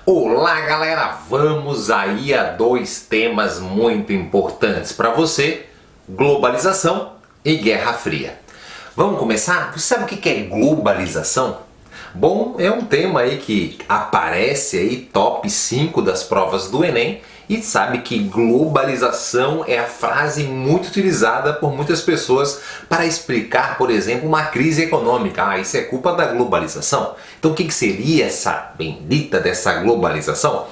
Olá galera, vamos aí a dois temas muito importantes para você: globalização e Guerra Fria. Vamos começar? Você sabe o que é globalização? Bom, é um tema aí que aparece aí top 5 das provas do Enem, e sabe que globalização é a frase muito utilizada por muitas pessoas para explicar, por exemplo, uma crise econômica. Ah, isso é culpa da globalização. Então o que seria essa bendita dessa globalização?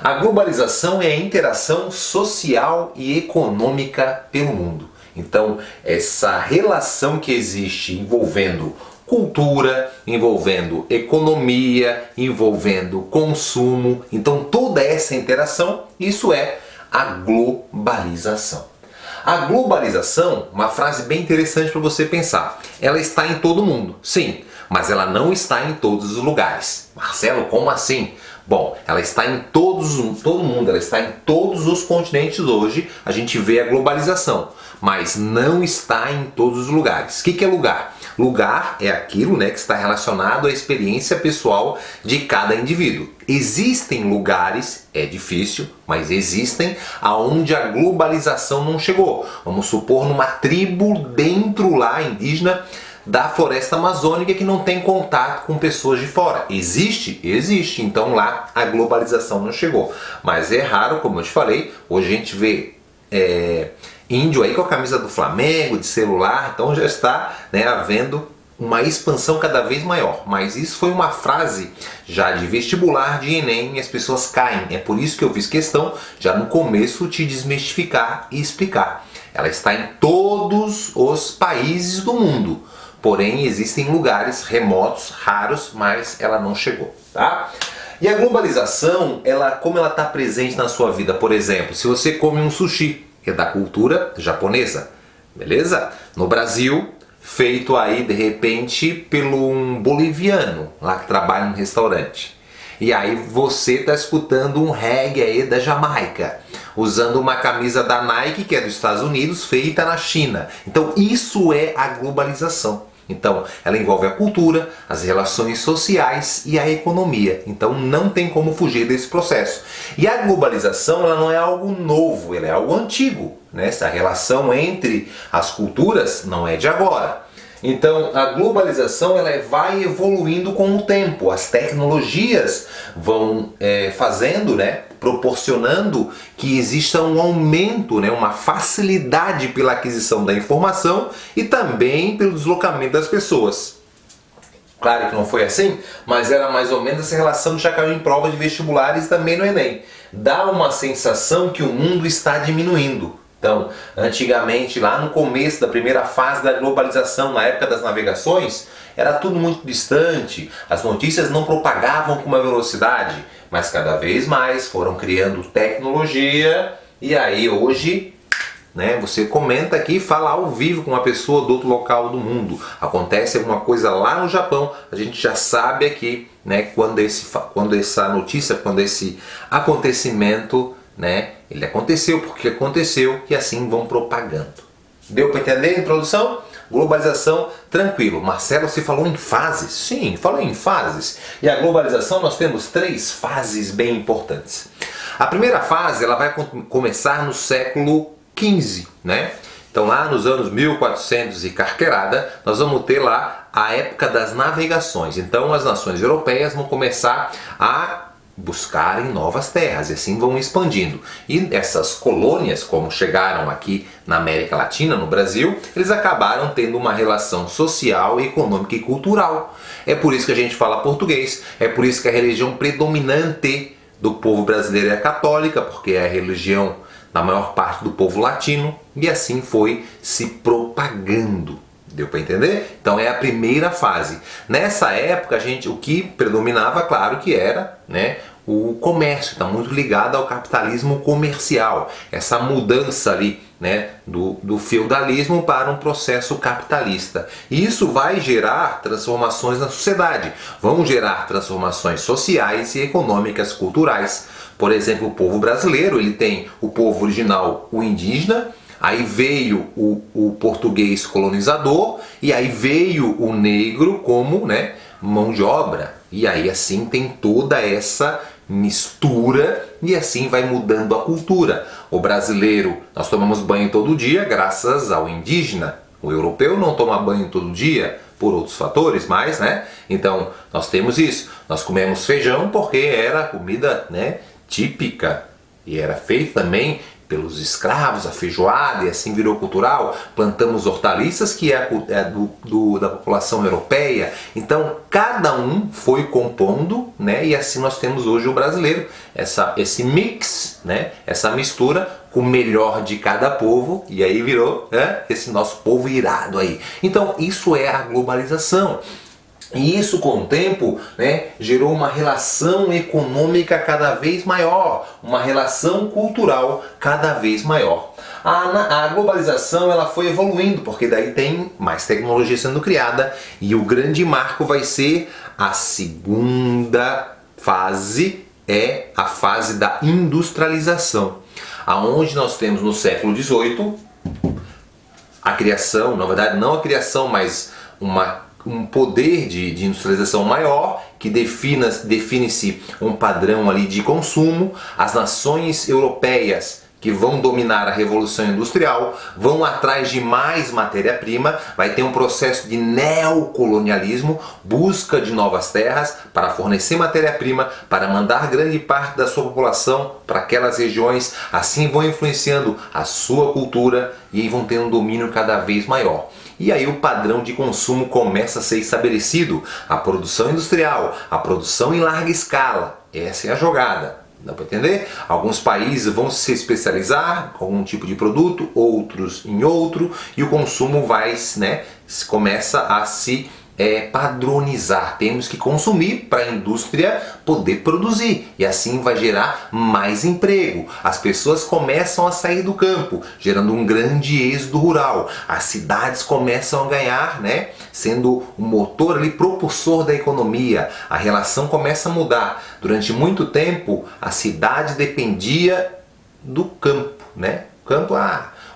A globalização é a interação social e econômica pelo mundo. Então, essa relação que existe envolvendo cultura, envolvendo economia, envolvendo consumo. Então toda essa interação, isso é a globalização. A globalização, uma frase bem interessante para você pensar, ela está em todo mundo, sim, mas ela não está em todos os lugares. Marcelo, como assim? Bom, ela está em todo mundo, ela está em todos os continentes hoje, a gente vê a globalização, mas não está em todos os lugares. O que é lugar? Lugar é aquilo, que está relacionado à experiência pessoal de cada indivíduo. Existem lugares, é difícil, mas existem, aonde a globalização não chegou. Vamos supor numa tribo dentro lá indígena da floresta amazônica que não tem contato com pessoas de fora. Existe? Existe. Então lá a globalização não chegou. Mas é raro, como eu te falei, hoje a gente vê índio aí com a camisa do Flamengo, de celular, então já está havendo uma expansão cada vez maior. Mas isso foi uma frase já de vestibular, de Enem, e as pessoas caem. É por isso que eu fiz questão, já no começo, te desmistificar e explicar. Ela está em todos os países do mundo. Porém, existem lugares remotos, raros, mas ela não chegou, tá? E a globalização, como ela está presente na sua vida? Por exemplo, se você come um sushi, que é da cultura japonesa, beleza? No Brasil, feito aí de repente pelo um boliviano lá que trabalha no restaurante. E aí você está escutando um reggae aí da Jamaica, usando uma camisa da Nike, que é dos Estados Unidos, feita na China. Então isso é a globalização. Então, ela envolve a cultura, as relações sociais e a economia. Então, não tem como fugir desse processo. E a globalização, ela não é algo novo, ela é algo antigo. Essa relação entre as culturas não é de agora. Então, a globalização ela vai evoluindo com o tempo. As tecnologias vão proporcionando que exista um aumento, uma facilidade pela aquisição da informação e também pelo deslocamento das pessoas. Claro que não foi assim, mas era mais ou menos essa relação que já caiu em prova de vestibulares e também no Enem. Dá uma sensação que o mundo está diminuindo. Então, antigamente, lá no começo da primeira fase da globalização, na época das navegações, era tudo muito distante, as notícias não propagavam com uma velocidade, mas cada vez mais foram criando tecnologia, e aí hoje você comenta aqui e fala ao vivo com uma pessoa do outro local do mundo. Acontece alguma coisa lá no Japão, a gente já sabe aqui quando essa notícia, quando esse acontecimento ele aconteceu, porque aconteceu, e assim vão propagando. Deu para entender a introdução? Globalização, tranquilo. Marcelo, você falou em fases? Sim, falei em fases. E a globalização nós temos 3 fases bem importantes. A primeira fase ela vai começar no século XV, Então lá nos anos 1400 e carqueirada, nós vamos ter lá a época das navegações. Então as nações europeias vão começar a buscarem novas terras e assim vão expandindo. E essas colônias, como chegaram aqui na América Latina, no Brasil, eles acabaram tendo uma relação social, econômica e cultural. É por isso que a gente fala português, é por isso que a religião predominante do povo brasileiro é a católica, porque é a religião da maior parte do povo latino, e assim foi se propagando. Deu para entender? Então é a primeira fase. Nessa época, o que predominava, claro que era o comércio, está muito ligado ao capitalismo comercial. Essa mudança ali do feudalismo para um processo capitalista. E isso vai gerar transformações na sociedade. Vão gerar transformações sociais e econômicas, culturais. Por exemplo, o povo brasileiro, ele tem o povo original, o indígena. Aí veio o português colonizador, e aí veio o negro como mão de obra. E aí assim tem toda essa mistura e assim vai mudando a cultura. O brasileiro, nós tomamos banho todo dia graças ao indígena. O europeu não toma banho todo dia por outros fatores, mas, né? Então, nós temos isso. Nós comemos feijão porque era a comida, né, típica e era feita também pelos escravos, a feijoada, e assim virou cultural. Plantamos hortaliças, que da população europeia. Então, cada um foi compondo, né? E assim nós temos hoje o brasileiro, esse mix, né? Essa mistura com o melhor de cada povo, e aí virou, né, esse nosso povo irado aí. Então, isso é a globalização. E isso, com o tempo, né, gerou uma relação econômica cada vez maior, uma relação cultural cada vez maior. A globalização ela foi evoluindo, porque daí tem mais tecnologia sendo criada, e o grande marco vai ser a segunda fase, é a fase da industrialização, aonde nós temos no século XVIII a criação, na verdade não a criação, mas um poder de industrialização maior, que define-se um padrão ali de consumo. As nações europeias que vão dominar a Revolução Industrial vão atrás de mais matéria-prima, vai ter um processo de neocolonialismo, busca de novas terras para fornecer matéria-prima, para mandar grande parte da sua população para aquelas regiões, assim vão influenciando a sua cultura e vão ter um domínio cada vez maior. E aí o padrão de consumo começa a ser estabelecido, a produção industrial, a produção em larga escala, essa é a jogada. Dá para entender? Alguns países vão se especializar com algum tipo de produto, outros em outro, e o consumo começa a se padronizar. Temos que consumir para a indústria poder produzir, e assim vai gerar mais emprego. As pessoas começam a sair do campo, gerando um grande êxodo rural. As cidades começam a ganhar, né, sendo o motor ali, propulsor da economia. A relação começa a mudar. Durante muito tempo a cidade dependia do campo, né?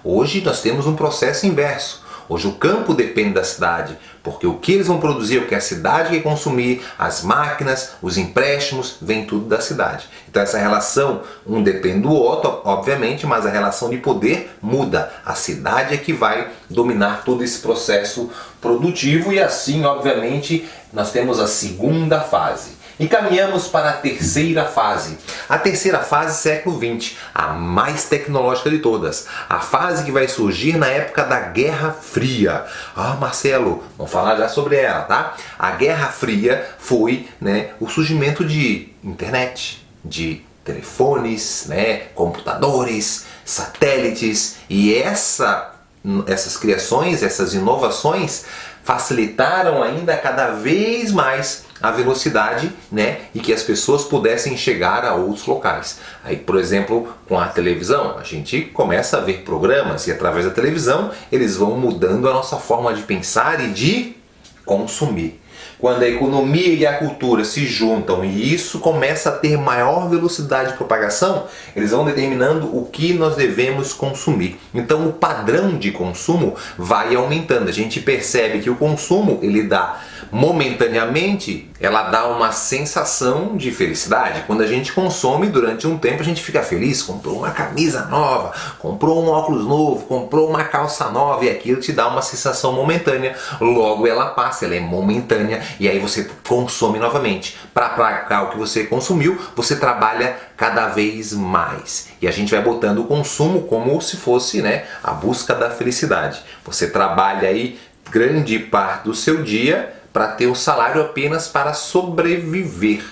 Hoje nós temos um processo inverso. Hoje o campo depende da cidade, porque o que eles vão produzir, o que a cidade quer consumir, as máquinas, os empréstimos, vem tudo da cidade. Então essa relação, um depende do outro, obviamente, mas a relação de poder muda. A cidade é que vai dominar todo esse processo produtivo, e assim, obviamente, nós temos a segunda fase. E caminhamos para a terceira fase. A terceira fase, século XX, a mais tecnológica de todas. A fase que vai surgir na época da Guerra Fria. Ah, Marcelo, vamos falar já sobre ela, tá? A Guerra Fria foi, né, o surgimento de internet, de telefones, né, computadores, satélites, e essas criações, essas inovações facilitaram ainda cada vez mais a velocidade, né, e que as pessoas pudessem chegar a outros locais. Aí, por exemplo, com a televisão, a gente começa a ver programas, e através da televisão eles vão mudando a nossa forma de pensar e de consumir. Quando a economia e a cultura se juntam e isso começa a ter maior velocidade de propagação, eles vão determinando o que nós devemos consumir. Então o padrão de consumo vai aumentando. A gente percebe que o consumo, ele dá momentaneamente, ela dá uma sensação de felicidade. Quando a gente consome, durante um tempo a gente fica feliz, comprou uma camisa nova, comprou um óculos novo, comprou uma calça nova, e aquilo te dá uma sensação momentânea. Logo ela passa, ela é momentânea, e aí você consome novamente. Para pagar o que você consumiu, você trabalha cada vez mais. E a gente vai botando o consumo como se fosse, né, a busca da felicidade. Você trabalha aí grande parte do seu dia para ter o salário apenas para sobreviver.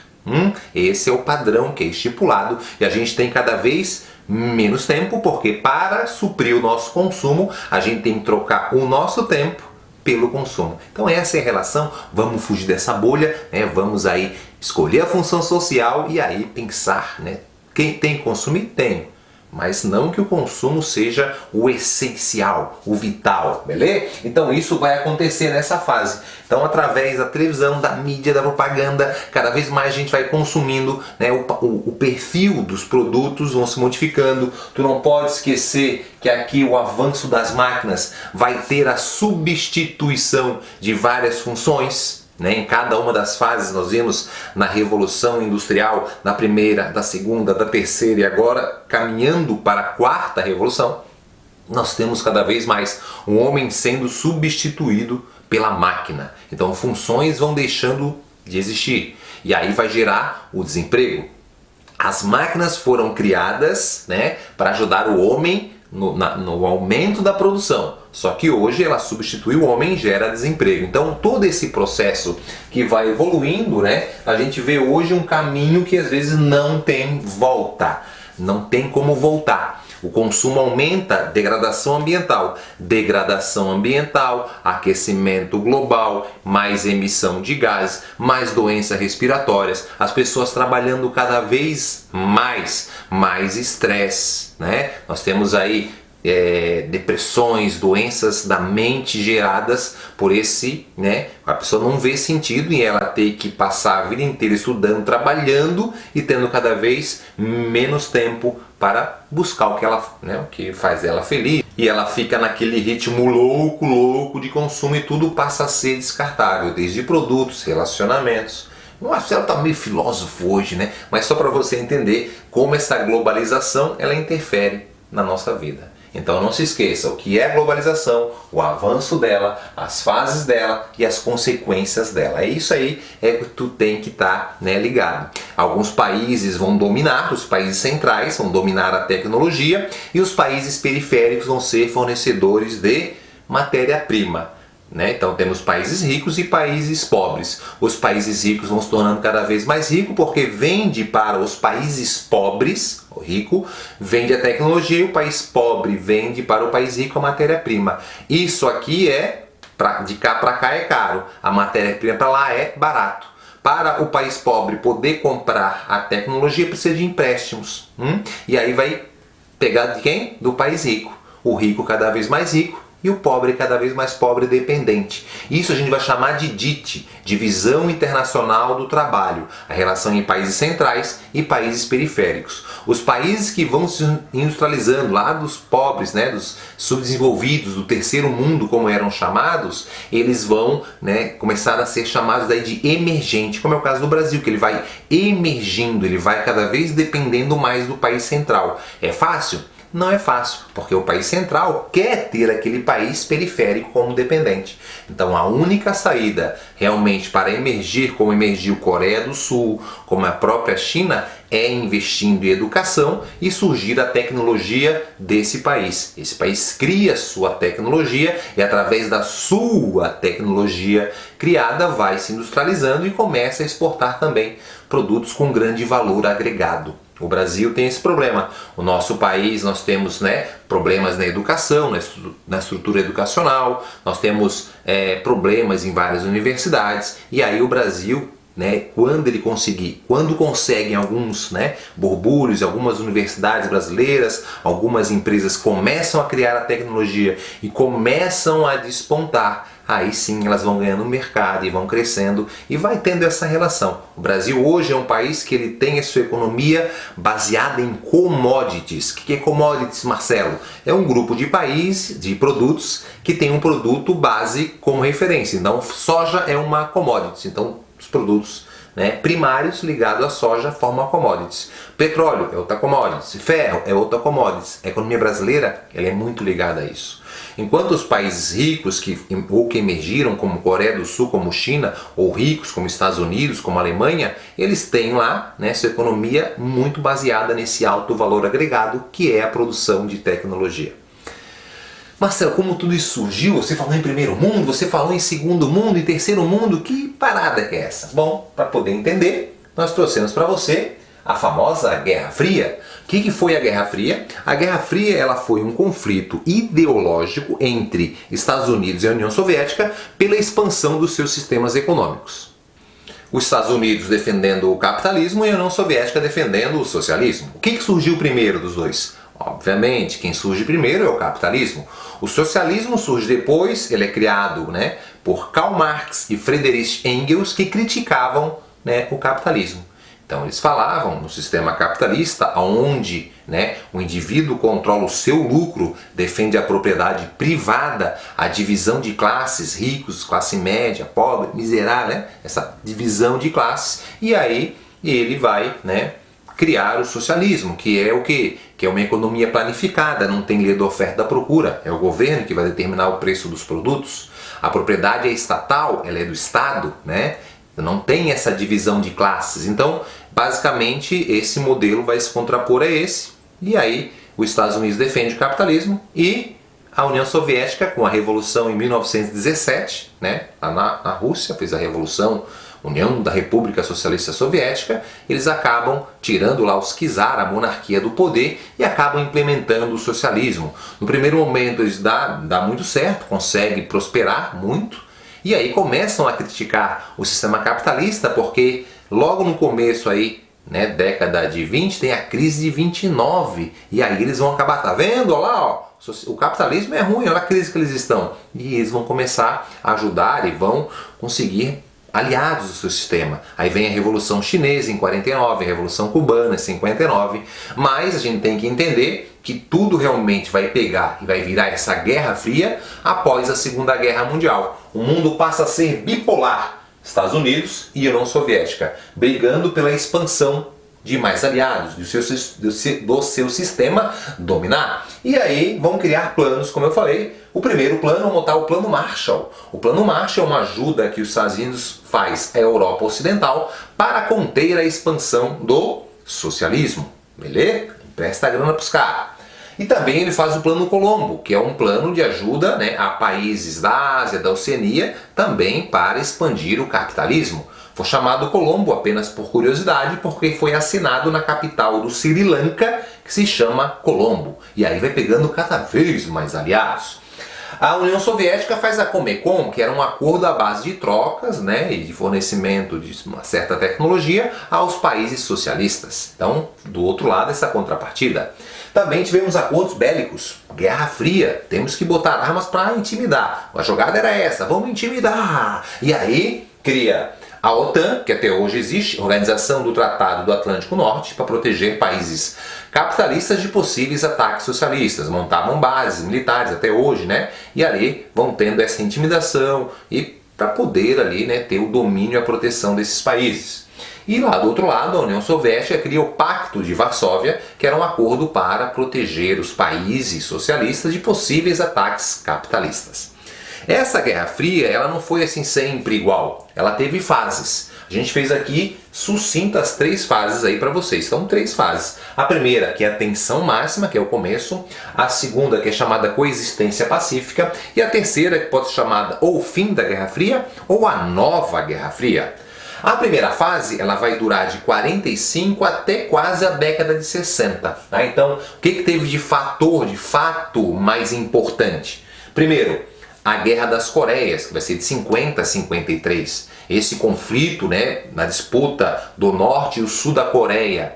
Esse é o padrão que é estipulado, e a gente tem cada vez menos tempo, porque para suprir o nosso consumo, a gente tem que trocar o nosso tempo pelo consumo. Então essa é a relação. Vamos fugir dessa bolha, né? Vamos aí escolher a função social e aí pensar, né? Quem tem que consumir? Tem. Mas não que o consumo seja o essencial, o vital, beleza? Então isso vai acontecer nessa fase. Então através da televisão, da mídia, da propaganda, cada vez mais a gente vai consumindo, né? O perfil dos produtos vão se modificando. Tu não pode esquecer que aqui o avanço das máquinas vai ter a substituição de várias funções. né? Em cada uma das fases nós vimos na Revolução Industrial, na primeira, da segunda, da terceira e agora caminhando para a quarta revolução, nós temos cada vez mais um homem sendo substituído pela máquina. Então funções vão deixando de existir e aí vai gerar o desemprego. As máquinas foram criadas, né, para ajudar o homem no aumento da produção. Só que hoje ela substitui o homem e gera desemprego. Então todo esse processo que vai evoluindo, né, a gente vê hoje um caminho que às vezes não tem volta. Não tem como voltar. O consumo aumenta, degradação ambiental, aquecimento global, mais emissão de gases, mais doenças respiratórias, as pessoas trabalhando cada vez mais estresse, né? Nós temos aí depressões, doenças da mente geradas por esse, né? A pessoa não vê sentido em ela ter que passar a vida inteira estudando, trabalhando e tendo cada vez menos tempo para buscar o que ela, né, o que faz ela feliz. E ela fica naquele ritmo louco de consumo e tudo passa a ser descartável, desde produtos, relacionamentos. O Marcelo está meio filósofo hoje, né? Mas só para você entender como essa globalização ela interfere na nossa vida. Então não se esqueça o que é a globalização, o avanço dela, as fases dela e as consequências dela. É isso aí que tu tem que estar, né, ligado. Alguns países vão dominar, os países centrais vão dominar a tecnologia e os países periféricos vão ser fornecedores de matéria-prima. Né? Então temos países ricos e países pobres. Os países ricos vão se tornando cada vez mais ricos porque vende para os países pobres, o rico vende a tecnologia e o país pobre vende para o país rico a matéria-prima. Isso aqui de cá para cá é caro, a matéria-prima para lá é barato. Para o país pobre poder comprar a tecnologia precisa de empréstimos. E aí vai pegar de quem? Do país rico. O rico cada vez mais rico e o pobre cada vez mais pobre e dependente. Isso a gente vai chamar de DIT, Divisão Internacional do Trabalho, a relação em países centrais e países periféricos. Os países que vão se industrializando, lá dos pobres, né, dos subdesenvolvidos, do terceiro mundo, como eram chamados, eles vão, né, começar a ser chamados daí de emergente, como é o caso do Brasil, que ele vai emergindo, ele vai cada vez dependendo mais do país central. É fácil? Não é fácil, porque o país central quer ter aquele país periférico como dependente. Então a única saída realmente para emergir, como emergiu Coreia do Sul, como a própria China, é investindo em educação e surgir a tecnologia desse país. Esse país cria sua tecnologia e através da sua tecnologia criada vai se industrializando e começa a exportar também produtos com grande valor agregado. O Brasil tem esse problema. O nosso país, nós temos, né, problemas na educação, na estrutura educacional, nós temos problemas em várias universidades, e aí o Brasil, né, quando conseguem alguns, né, borbulhos, algumas universidades brasileiras, algumas empresas começam a criar a tecnologia e começam a despontar, aí sim elas vão ganhando mercado e vão crescendo e vai tendo essa relação. O Brasil hoje é um país que ele tem a sua economia baseada em commodities. O que é commodities, Marcelo? É um grupo de produtos que tem um produto base como referência. Então soja é uma commodity, então os produtos, né, primários ligados à soja formam commodities. Petróleo é outra commodities, ferro é outra commodities. A economia brasileira ela é muito ligada a isso. Enquanto os países ricos que emergiram, como Coreia do Sul, como China, ou ricos como Estados Unidos, como Alemanha, eles têm lá, né, sua economia muito baseada nesse alto valor agregado que é a produção de tecnologia. Marcelo, como tudo isso surgiu? Você falou em primeiro mundo, você falou em segundo mundo e terceiro mundo, que parada que é essa? Bom, para poder entender, nós trouxemos para você a famosa Guerra Fria. O que foi a Guerra Fria? A Guerra Fria ela foi um conflito ideológico entre Estados Unidos e a União Soviética pela expansão dos seus sistemas econômicos. Os Estados Unidos defendendo o capitalismo e a União Soviética defendendo o socialismo. O que surgiu primeiro dos dois? Obviamente, quem surge primeiro é o capitalismo. O socialismo surge depois, ele é criado, né, por Karl Marx e Friedrich Engels, que criticavam, né, o capitalismo. Então eles falavam no sistema capitalista, onde, né, o indivíduo controla o seu lucro, defende a propriedade privada, a divisão de classes, ricos, classe média, pobre, miserável, né, essa divisão de classes, e aí ele vai, né, criar o socialismo, que é o quê? Que é uma economia planificada, não tem lei da oferta e da procura, é o governo que vai determinar o preço dos produtos, a propriedade é estatal, ela é do Estado, né? Não tem essa divisão de classes. Então, basicamente, esse modelo vai se contrapor a esse. E aí, os Estados Unidos defende o capitalismo e a União Soviética, com a Revolução em 1917, né, lá na Rússia, fez a Revolução, União da República Socialista Soviética, eles acabam tirando lá os czar, a monarquia do poder, e acabam implementando o socialismo. No primeiro momento, eles dá muito certo, conseguem prosperar muito, e aí começam a criticar o sistema capitalista, porque logo no começo aí, né, década de 20, tem a crise de 29, e aí eles vão acabar, tá vendo? Olha lá, ó, o capitalismo é ruim, olha a crise que eles estão. E eles vão começar a ajudar e vão conseguir aliados do seu sistema. Aí vem a Revolução Chinesa em 49, a Revolução Cubana em 59, mas a gente tem que entender que tudo realmente vai pegar e vai virar essa Guerra Fria após a Segunda Guerra Mundial. O mundo passa a ser bipolar, Estados Unidos e União Soviética, brigando pela expansão de mais aliados, do seu sistema dominar. E aí vão criar planos, como eu falei. O primeiro plano é montar o Plano Marshall. O Plano Marshall é uma ajuda que os Estados Unidos faz à Europa Ocidental para conter a expansão do socialismo. Beleza? Empresta a grana para os caras. E também ele faz o Plano Colombo, que é um plano de ajuda, né, a países da Ásia, da Oceania, também para expandir o capitalismo. Foi chamado Colombo apenas por curiosidade, porque foi assinado na capital do Sri Lanka, que se chama Colombo. E aí vai pegando cada vez mais aliados. A União Soviética faz a Comecon, que era um acordo à base de trocas, né, e de fornecimento de uma certa tecnologia aos países socialistas. Então, do outro lado, essa contrapartida. Também tivemos acordos bélicos, Guerra Fria, temos que botar armas para intimidar. A jogada era essa, vamos intimidar. E aí cria a OTAN, que até hoje existe, Organização do Tratado do Atlântico Norte, para proteger países capitalistas de possíveis ataques socialistas. Montavam bases militares até hoje, né? E ali vão tendo essa intimidação e para poder ali, né, ter o domínio e a proteção desses países. E lá do outro lado, a União Soviética cria o Pacto de Varsóvia, que era um acordo para proteger os países socialistas de possíveis ataques capitalistas. Essa Guerra Fria, ela não foi assim sempre igual, ela teve fases. A gente fez aqui sucintas 3 fases aí para vocês. Então 3 fases. A primeira, que é a tensão máxima, que é o começo. A segunda, que é chamada coexistência pacífica. E a terceira, que pode ser chamada ou o fim da Guerra Fria ou a nova Guerra Fria. A primeira fase, ela vai durar de 45 até quase a década de 60. Tá? Então, o que teve de fato mais importante? Primeiro, a Guerra das Coreias, que vai ser de 50 a 53. Esse conflito, né, na disputa do norte e o sul da Coreia,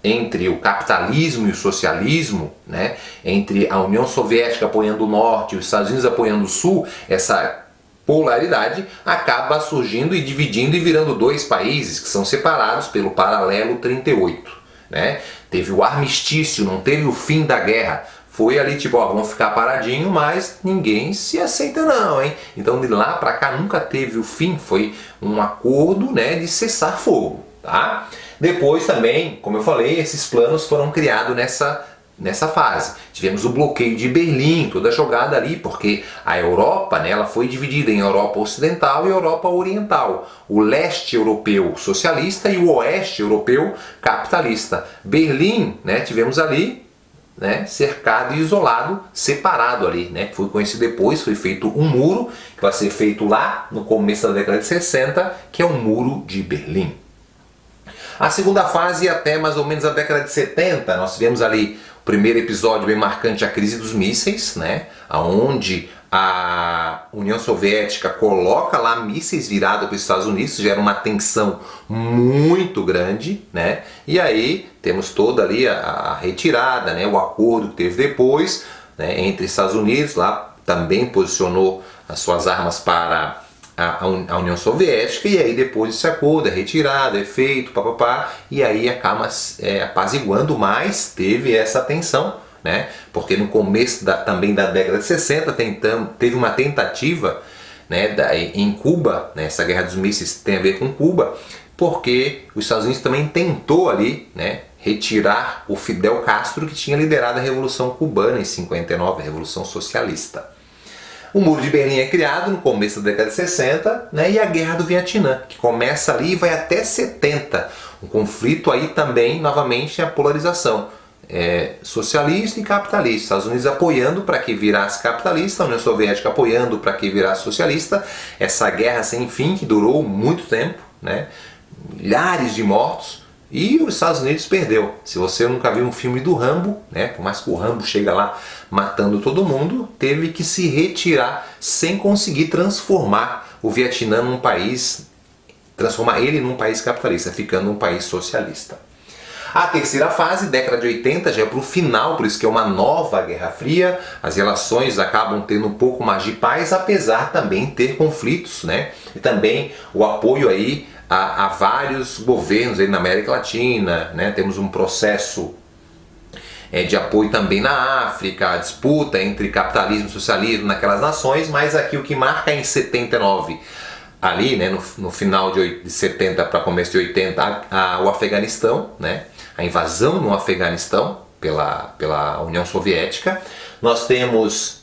entre o capitalismo e o socialismo, né, entre a União Soviética apoiando o norte e os Estados Unidos apoiando o sul, essa polaridade acaba surgindo e dividindo e virando 2 países que são separados pelo paralelo 38. Né? Teve o armistício, não teve o fim da guerra. Foi ali tipo, ó, vamos ficar paradinho, mas ninguém se aceita não, hein? Então de lá pra cá nunca teve o fim, foi um acordo, né, de cessar fogo, tá? Depois também, como eu falei, esses planos foram criados nessa fase. Tivemos o bloqueio de Berlim, toda a jogada ali, porque a Europa, né, ela foi dividida em Europa Ocidental e Europa Oriental. O leste europeu socialista e o oeste europeu capitalista. Berlim, né, tivemos ali, né, cercado e isolado, separado ali, né, que foi conhecido depois, foi feito um muro, que vai ser feito lá no começo da década de 60, que é o Muro de Berlim. A segunda fase, até mais ou menos a década de 70, nós tivemos ali o primeiro episódio bem marcante, a crise dos mísseis, né, onde a União Soviética coloca lá mísseis virados para os Estados Unidos, gera uma tensão muito grande, né? E aí temos toda ali a retirada, né? O acordo que teve depois, né, entre Estados Unidos, lá também posicionou as suas armas para a União Soviética, e aí depois esse acordo é retirado, é feito, papapá, e aí acaba apaziguando, mas teve essa tensão, né? Porque no começo também da década de 60 teve uma tentativa, né, em Cuba, né, essa guerra dos mísseis tem a ver com Cuba, porque os Estados Unidos também tentou ali, né, retirar o Fidel Castro, que tinha liderado a Revolução Cubana em 59, a Revolução Socialista. O Muro de Berlim é criado no começo da década de 60, né, e a Guerra do Vietnã, que começa ali e vai até 70. Um conflito aí também, novamente, a polarização. Socialista e capitalista. Estados Unidos apoiando para que virasse capitalista, a União Soviética apoiando para que virasse socialista. Essa guerra sem fim que durou muito tempo, né, milhares de mortos. E os Estados Unidos perdeu. Se você nunca viu um filme do Rambo, né, por mais que o Rambo chega lá matando todo mundo, teve que se retirar sem conseguir transformar o Vietnã num país, transformar ele num país capitalista, ficando um país socialista. A terceira fase, década de 80, já é para o final, por isso que é uma nova Guerra Fria. As relações acabam tendo um pouco mais de paz, apesar também de ter conflitos, né? E também o apoio aí a vários governos aí na América Latina, né? Temos um processo de apoio também na África, a disputa entre capitalismo e socialismo naquelas nações, mas aqui o que marca é em 79, ali, né, no final de 70 para começo de 80, o Afeganistão, né? A invasão no Afeganistão pela União Soviética. Nós temos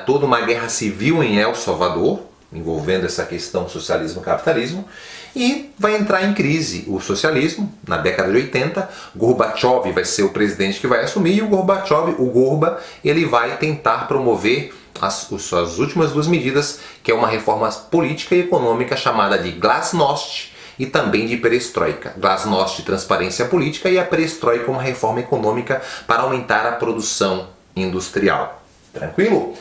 toda uma guerra civil em El Salvador, envolvendo essa questão socialismo-capitalismo, e vai entrar em crise o socialismo na década de 80. Gorbachev vai ser o presidente que vai assumir, e o Gorba, ele vai tentar promover as últimas duas medidas, que é uma reforma política e econômica chamada de Glasnost e também de Perestroika. Glasnost, transparência política, e a Perestroika, uma reforma econômica para aumentar a produção industrial. Tranquilo?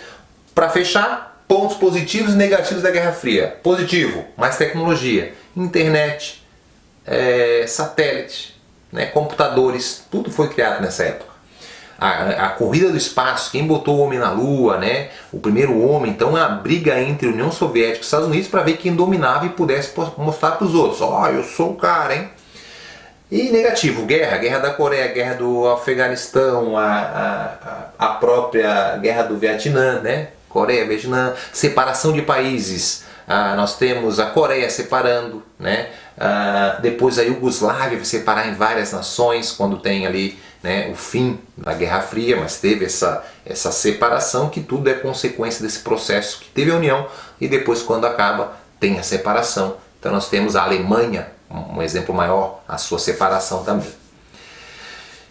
Para fechar, pontos positivos e negativos da Guerra Fria. Positivo, mais tecnologia, internet, satélite, né, computadores, tudo foi criado nessa época. A corrida do espaço, quem botou o homem na Lua, né? O primeiro homem, então a briga entre União Soviética e Estados Unidos para ver quem dominava e pudesse mostrar para os outros, eu sou o cara, hein? E negativo, guerra da Coreia, guerra do Afeganistão, a própria guerra do Vietnã, né? Coreia, Vietnã, separação de países. Nós temos a Coreia separando, né? Depois a Iugoslávia vai separar em várias nações quando tem ali, né, o fim da Guerra Fria, mas teve essa separação, que tudo é consequência desse processo que teve a união e depois, quando acaba, tem a separação. Então nós temos a Alemanha, um exemplo maior, a sua separação também.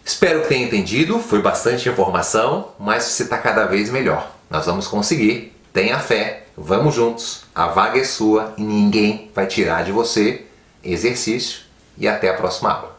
Espero que tenha entendido, foi bastante informação, mas você está cada vez melhor. Nós vamos conseguir, tenha fé, vamos juntos, a vaga é sua e ninguém vai tirar de você. Exercício e até a próxima aula.